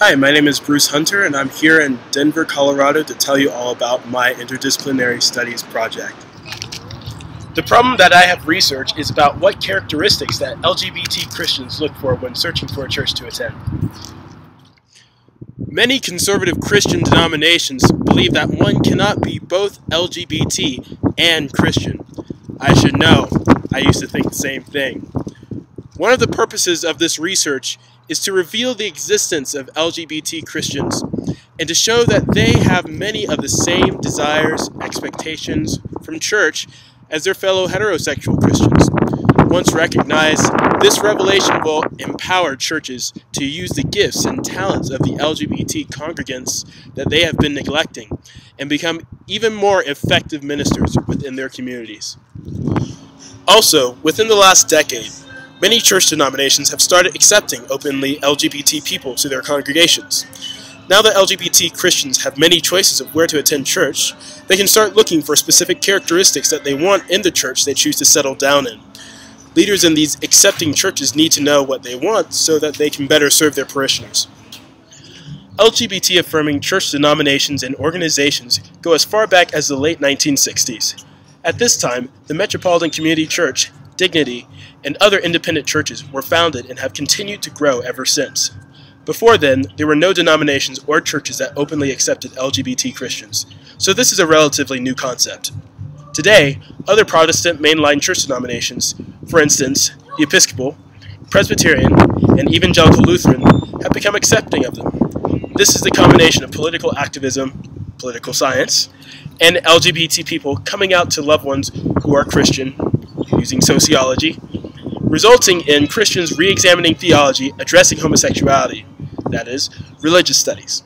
Hi, my name is Bruce Hunter, and I'm here in Denver, Colorado to tell you all about my Interdisciplinary Studies project. The problem that I have researched is about what characteristics that LGBT Christians look for when searching for a church to attend. Many conservative Christian denominations believe that one cannot be both LGBT and Christian. I should know, I used to think the same thing. One of the purposes of this research is to reveal the existence of LGBT Christians and to show that they have many of the same desires, expectations from church as their fellow heterosexual Christians. Once recognized, this revelation will empower churches to use the gifts and talents of the LGBT congregants that they have been neglecting and become even more effective ministers within their communities. Also, within the last decade, many church denominations have started accepting openly LGBT people to their congregations. Now that LGBT Christians have many choices of where to attend church, they can start looking for specific characteristics that they want in the church they choose to settle down in. Leaders in these accepting churches need to know what they want so that they can better serve their parishioners. LGBT-affirming church denominations and organizations go as far back as the late 1960s. At this time, the Metropolitan Community Church, Dignity, and other independent churches were founded and have continued to grow ever since. Before then, there were no denominations or churches that openly accepted LGBT Christians, so this is a relatively new concept. Today, other Protestant mainline church denominations, for instance, the Episcopal, Presbyterian, and Evangelical Lutheran, have become accepting of them. This is the combination of political activism, political science, and LGBT people coming out to loved ones who are Christian, using sociology, resulting in Christians re-examining theology, addressing homosexuality, that is, religious studies.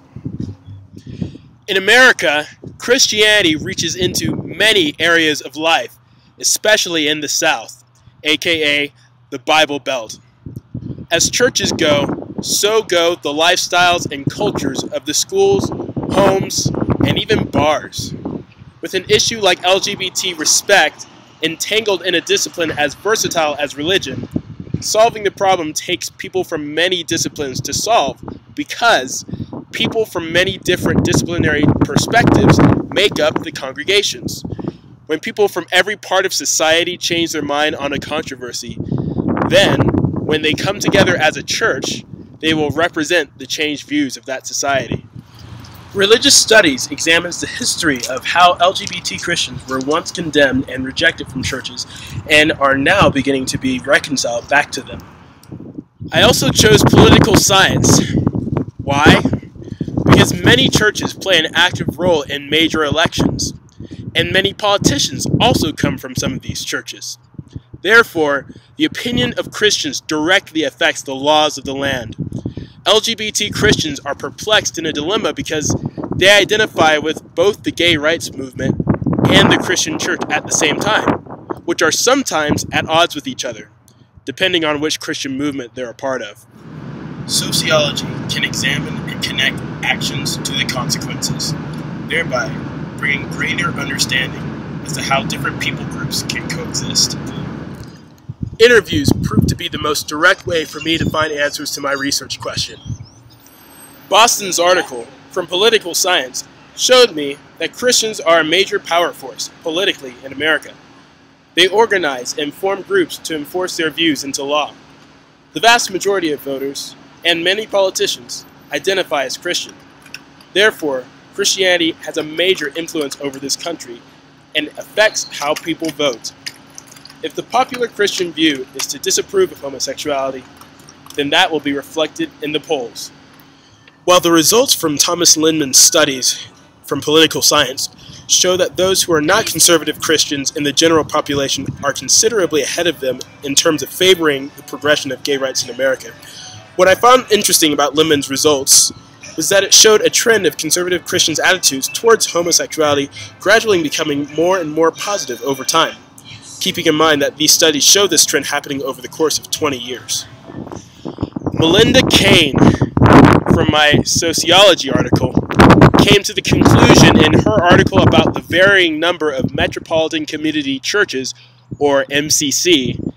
In America, Christianity reaches into many areas of life, especially in the South, aka the Bible Belt. As churches go, so go the lifestyles and cultures of the schools, homes, and even bars. With an issue like LGBT respect entangled in a discipline as versatile as religion, solving the problem takes people from many disciplines to solve because people from many different disciplinary perspectives make up the congregations. When people from every part of society change their mind on a controversy, then, when they come together as a church, they will represent the changed views of that society. Religious studies examines the history of how LGBT Christians were once condemned and rejected from churches and are now beginning to be reconciled back to them. I also chose political science. Why? Because many churches play an active role in major elections, and many politicians also come from some of these churches. Therefore, the opinion of Christians directly affects the laws of the land. LGBT Christians are perplexed in a dilemma because they identify with both the gay rights movement and the Christian church at the same time, which are sometimes at odds with each other, depending on which Christian movement they're a part of. Sociology can examine and connect actions to the consequences, thereby bringing greater understanding as to how different people groups can coexist. Interviews proved to be the most direct way for me to find answers to my research question. Boston's article, from Political Science, showed me that Christians are a major power force, politically, in America. They organize and form groups to enforce their views into law. The vast majority of voters, and many politicians, identify as Christian. Therefore, Christianity has a major influence over this country and affects how people vote. If the popular Christian view is to disapprove of homosexuality, then that will be reflected in the polls. While the results from Thomas Lindman's studies from Political Science show that those who are not conservative Christians in the general population are considerably ahead of them in terms of favoring the progression of gay rights in America, what I found interesting about Lindman's results was that it showed a trend of conservative Christians' attitudes towards homosexuality gradually becoming more and more positive over time, keeping in mind that these studies show this trend happening over the course of 20 years. Melinda Kane, from my sociology article, came to the conclusion in her article about the varying number of Metropolitan Community Churches, or MCC,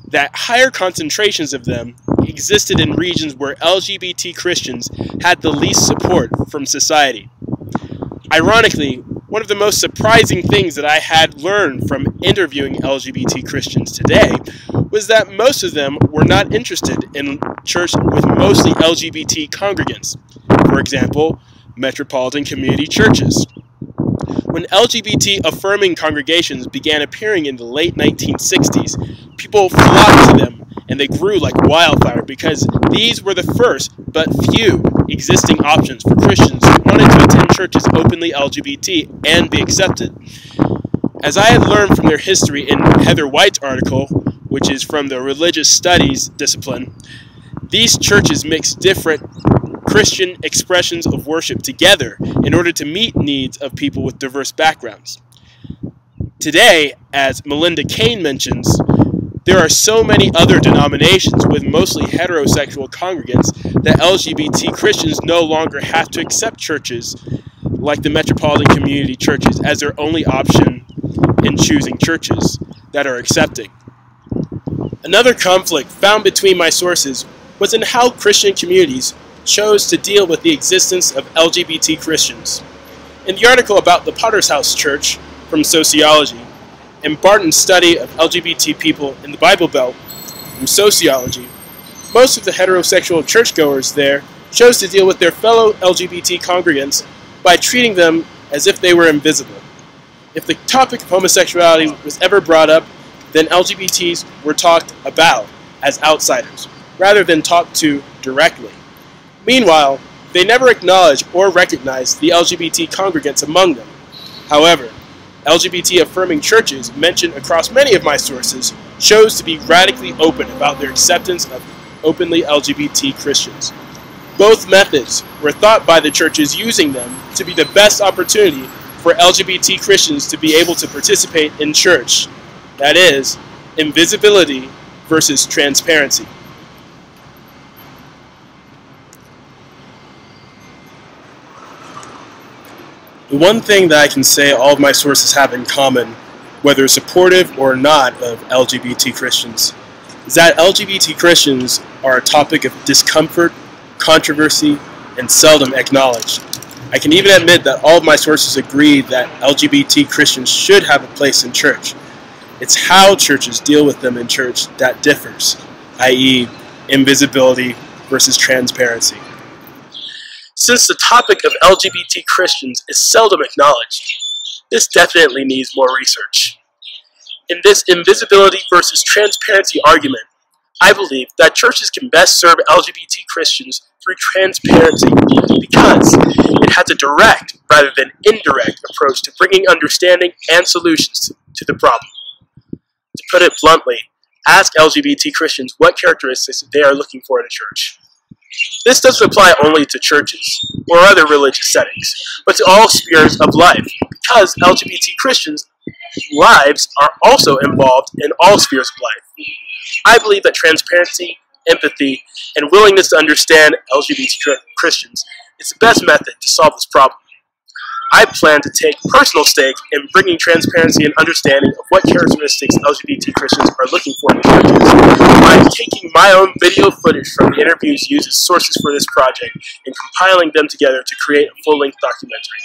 that higher concentrations of them existed in regions where LGBT Christians had the least support from society. Ironically, one of the most surprising things that I had learned from interviewing LGBT Christians today was that most of them were not interested in church with mostly LGBT congregants. For example, metropolitan community churches. When LGBT-affirming congregations began appearing in the late 1960s, people flocked to them, and they grew like wildfire because these were the first but few existing options for Christians who wanted to attend churches openly LGBT and be accepted. As I had learned from their history in Heather White's article, which is from the religious studies discipline, these churches mix different Christian expressions of worship together in order to meet needs of people with diverse backgrounds. Today, as Melinda Kane mentions, there are so many other denominations with mostly heterosexual congregants that LGBT Christians no longer have to accept churches like the metropolitan community churches as their only option in choosing churches that are accepting. Another conflict found between my sources was in how Christian communities chose to deal with the existence of LGBT Christians. In the article about the Potter's House Church from Sociology, and Barton's study of LGBT people in the Bible Belt from Sociology, most of the heterosexual churchgoers there chose to deal with their fellow LGBT congregants by treating them as if they were invisible. If the topic of homosexuality was ever brought up, then LGBTs were talked about as outsiders, rather than talked to directly. Meanwhile, they never acknowledged or recognized the LGBT congregants among them. However, LGBT-affirming churches mentioned across many of my sources chose to be radically open about their acceptance of openly LGBT Christians. Both methods were thought by the churches using them to be the best opportunity for LGBT Christians to be able to participate in church. That is, invisibility versus transparency. The one thing that I can say all of my sources have in common, whether supportive or not of LGBT Christians, is that LGBT Christians are a topic of discomfort, controversy, and seldom acknowledged. I can even admit that all of my sources agree that LGBT Christians should have a place in church. It's how churches deal with them in church that differs, i.e., invisibility versus transparency. Since the topic of LGBT Christians is seldom acknowledged, this definitely needs more research. In this invisibility versus transparency argument, I believe that churches can best serve LGBT Christians through transparency because it has a direct rather than indirect approach to bringing understanding and solutions to the problem. To put it bluntly, ask LGBT Christians what characteristics they are looking for in a church. This doesn't apply only to churches or other religious settings, but to all spheres of life, because LGBT Christians' lives are also involved in all spheres of life. I believe that transparency, empathy, and willingness to understand LGBT Christians is the best method to solve this problem. I plan to take personal stake in bringing transparency and understanding of what characteristics LGBT Christians are looking for in churches by taking my own video footage from the interviews used as sources for this project and compiling them together to create a full-length documentary.